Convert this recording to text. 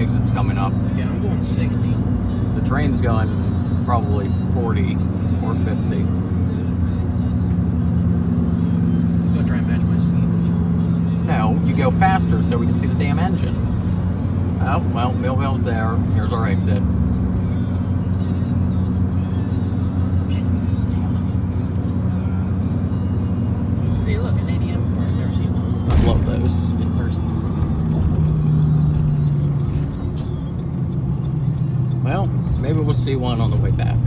exit's coming up. Yeah, I'm going 60. The train's going probably 40 or 50. I'm gonna try and match my speed. No, you go faster so we can see the damn engine. Oh, well, Millvale's there. Here's our exit. Hey, look, an ADM car. I've never seen one. I love those. In person. Well, maybe we'll see one on the way back.